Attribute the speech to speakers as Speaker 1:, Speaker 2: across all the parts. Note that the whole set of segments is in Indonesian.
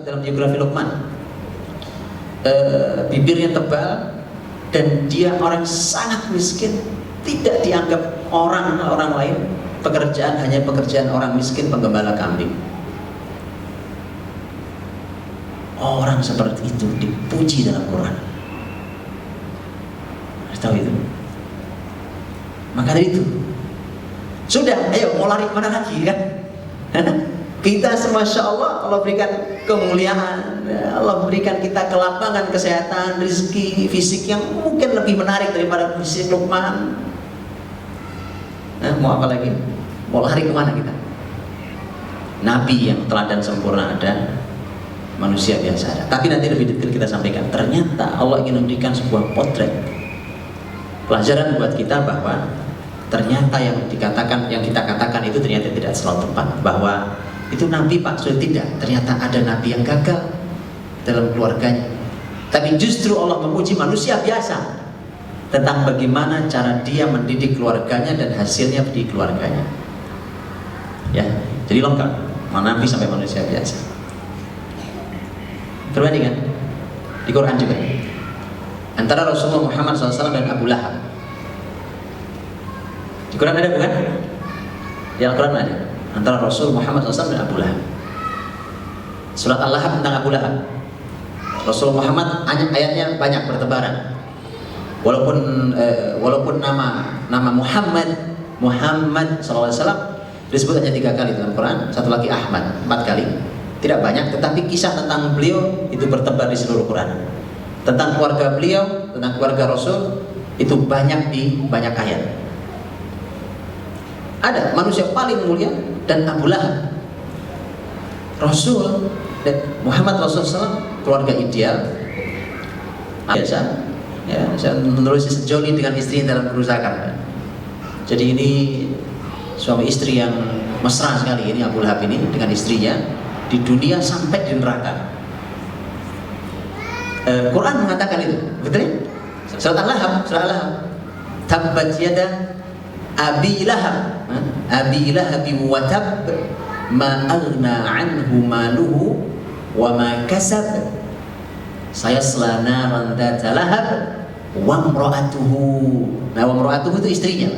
Speaker 1: dalam biografi Luqman, bibirnya tebal dan dia orang sangat miskin, tidak dianggap orang lain, pekerjaan hanya pekerjaan orang miskin penggembala kambing. Orang seperti itu dipuji dalam Quran. Harus tahu itu. Maka dari itu sudah, ayo mau lari kemana lagi kan? Kita Masya Allah, Allah berikan kemuliaan, Allah berikan kita kelapangan, kesehatan, rezeki, fisik yang mungkin lebih menarik daripada fisik Luqman. Mau apa lagi? Mau lari kemana kita? Nabi yang teladan sempurna ada, manusia biasa ada. Tapi nanti lebih detail kita sampaikan. Ternyata Allah ingin memberikan sebuah potret, pelajaran buat kita bahwa ternyata yang kita katakan itu ternyata tidak selalu tepat. Bahwa itu Nabi Pak, sudah tidak. Ternyata ada Nabi yang gagal dalam keluarganya. Tapi justru Allah memuji manusia biasa tentang bagaimana cara dia mendidik keluarganya dan hasilnya di keluarganya. Ya, jadi lengkap. Nabi sampai manusia biasa. Perbandingan di Quran juga antara Rasulullah Muhammad SAW dan Abu Lahab. Di Quran ada bukan? Di Al-Quran ada. Antara Rasul Muhammad SAW dan Abu Lahab. Surat Al-Lahab tentang Abu Lahab. Rasul Muhammad ayatnya banyak bertebaran. Walaupun nama Muhammad SAW disebut hanya 3 kali dalam Quran, satu lagi Ahmad 4 kali, tidak banyak, tetapi kisah tentang beliau itu bertebar di seluruh Quran. Tentang keluarga beliau, tentang keluarga Rasul itu banyak di banyak ayat. Ada manusia paling mulia dan Abu Lahab. Rasul dan Muhammad Rasulullah keluarga ideal biasa. Ya, saya menulis sejoli dengan istrinya dalam kerusakan. Jadi ini suami istri yang mesra sekali ini Abu Lahab ini dengan istrinya di dunia sampai di neraka. Quran mengatakan itu, betul ya? Surat Al-Lahab, tabbat yada Abi Lahab, Abi Lahab wa tab, ma aghna anhu maluhu wa ma kasab, sayasla naran dzata lahab wa imra'atuhu. Nah, wa imra'atuhu itu istrinya.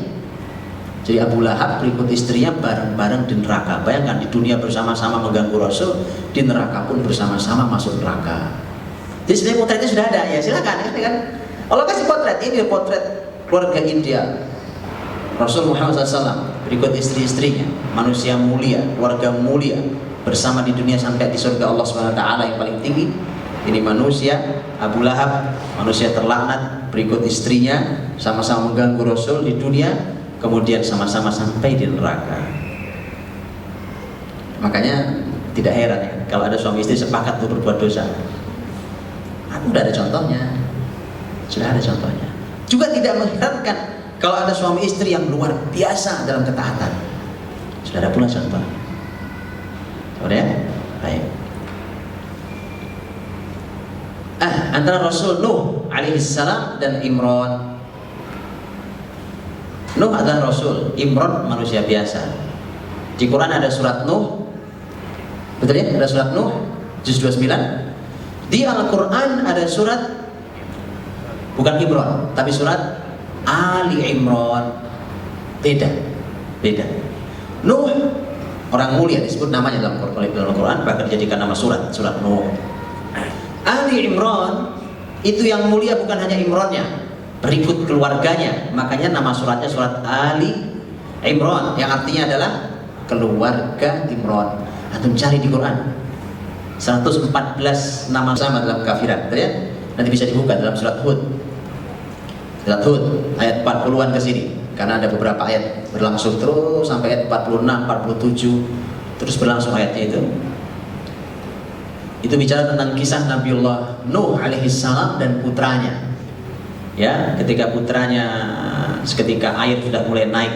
Speaker 1: Jadi Abu Lahab berikut istrinya bareng-bareng di neraka. Bayangkan di dunia bersama-sama mengganggu Rasul, di neraka pun bersama-sama masuk neraka. Jadi sebenarnya potretnya sudah ada, ya silakan kan. Allah kasih potret, ini potret keluarga ideal Rasul Muhammad SAW berikut istri-istrinya, manusia mulia, keluarga mulia, bersama di dunia sampai di surga Allah SWT yang paling tinggi. Ini manusia Abu Lahab, manusia terlaknat, berikut istrinya sama-sama mengganggu Rasul di dunia, kemudian sama-sama sampai di neraka. Makanya tidak heran ya kalau ada suami istri sepakat untuk berbuat dosa. Sudah ada contohnya. Sudah ada contohnya. Juga tidak mengherankan kalau ada suami istri yang luar biasa dalam ketaatan. Sudah ada pula contoh. Sudah ya? Baik. Antara Rasul Nuh alaihissalam dan Imran. Nuh adalah Rasul, Imran manusia biasa. Di Quran ada surat Nuh, betul ya? Ada surat Nuh, juz 29. Di Al-Quran ada surat, bukan Imran, tapi surat Ali Imran. Beda. Nuh, orang mulia disebut namanya dalam Al-Quran, bahkan dijadikan nama surat Nuh. Ali Imran, itu yang mulia bukan hanya Imrannya, berikut keluarganya. Makanya nama suratnya surat Ali Imran, yang artinya adalah keluarga Imran. Antum cari di Quran 114 nama sama dalam kafiran, betul ya? Nanti bisa dibuka dalam surat Hud ayat 40-an ke sini, karena ada beberapa ayat berlangsung terus sampai ayat 46, 47 terus berlangsung ayatnya itu bicara tentang kisah Nabiullah Nuh alaihissalam dan putranya. Ya, ketika putranya seketika air sudah mulai naik,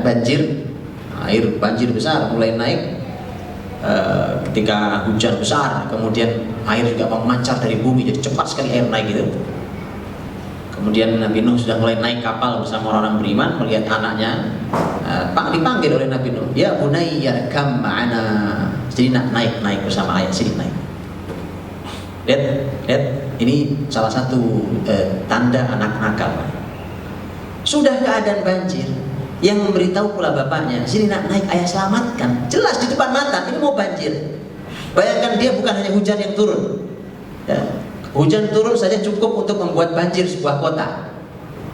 Speaker 1: banjir besar mulai naik, ketika hujan besar, kemudian air juga memancar dari bumi, jadi cepat sekali air naik gitu. Kemudian Nabi Nuh sudah mulai naik kapal bersama orang-orang beriman, melihat anaknya dipanggil oleh Nabi Nuh, ya bunayya kam ma'ana, Jadi naik bersama ayah, sini naik. Lihat, ini salah satu tanda anak nakal. Sudah keadaan banjir, yang memberitahu pula bapaknya, sini naik ayah selamatkan. Jelas di depan mata, ini mau banjir. Bayangkan dia bukan hanya hujan yang turun. Ya, hujan turun saja cukup untuk membuat banjir sebuah kota.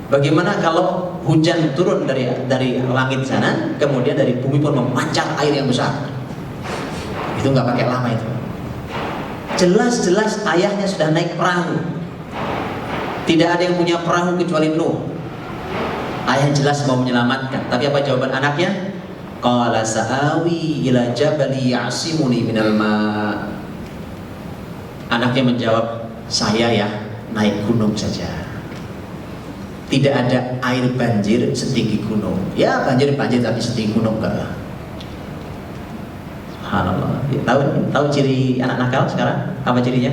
Speaker 1: Bagaimana kalau hujan turun dari langit sana, kemudian dari bumi pun memancar air yang besar? Itu nggak pakai lama itu. Jelas-jelas ayahnya sudah naik perahu. Tidak ada yang punya perahu kecuali Nuh. Ayah jelas mau menyelamatkan. Tapi apa jawaban anaknya? Qala sa'awi ila jabali ya'simuni minal ma'. Anaknya menjawab, saya ya naik gunung saja. Tidak ada air banjir setinggi gunung. Ya banjir tapi setinggi gunung enggak lah. Subhanallah. Tahu ciri anak nakal sekarang? Apa cirinya?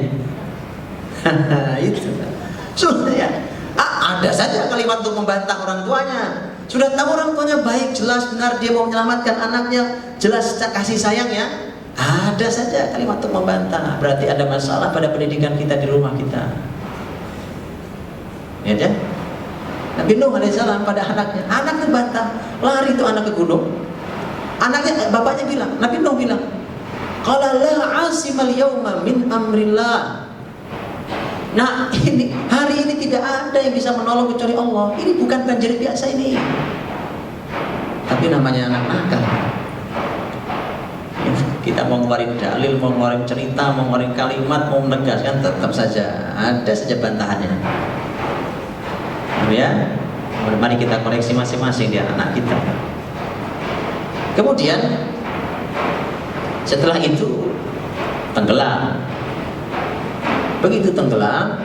Speaker 1: Itu. Sudah ya. Ada saja kalimat untuk membantah orang tuanya. Sudah tahu orang tuanya baik, jelas benar dia mau menyelamatkan anaknya, jelas kasih sayangnya. Ada saja kalimat untuk membantah. Berarti ada masalah pada pendidikan kita di rumah kita. Ya kan? Nabi Nuh alaihissalam pada anaknya bantah, lari itu anak ke gunung. Anaknya, bapaknya bilang, Nabi Nuh bilang, qala la asimal yauma min amrillah. Nah ini, hari ini tidak ada yang bisa menolong kecuali Allah. Ini bukan banjir biasa ini. Tapi namanya anak nakal. Kita mau ngeluarin dalil, mau ngeluarin cerita, mau ngeluarin kalimat, mau menegaskan, tetap saja ada saja bantahannya. Ya, mari kita koreksi masing-masing di anak kita. Kemudian setelah itu tenggelam. Begitu tenggelam,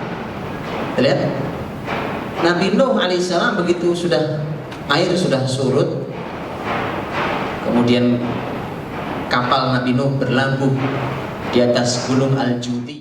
Speaker 1: lihat Nabi Nuh alaihissalam begitu air sudah surut, kemudian kapal Nabi Nuh berlabuh di atas gunung Al-Judi.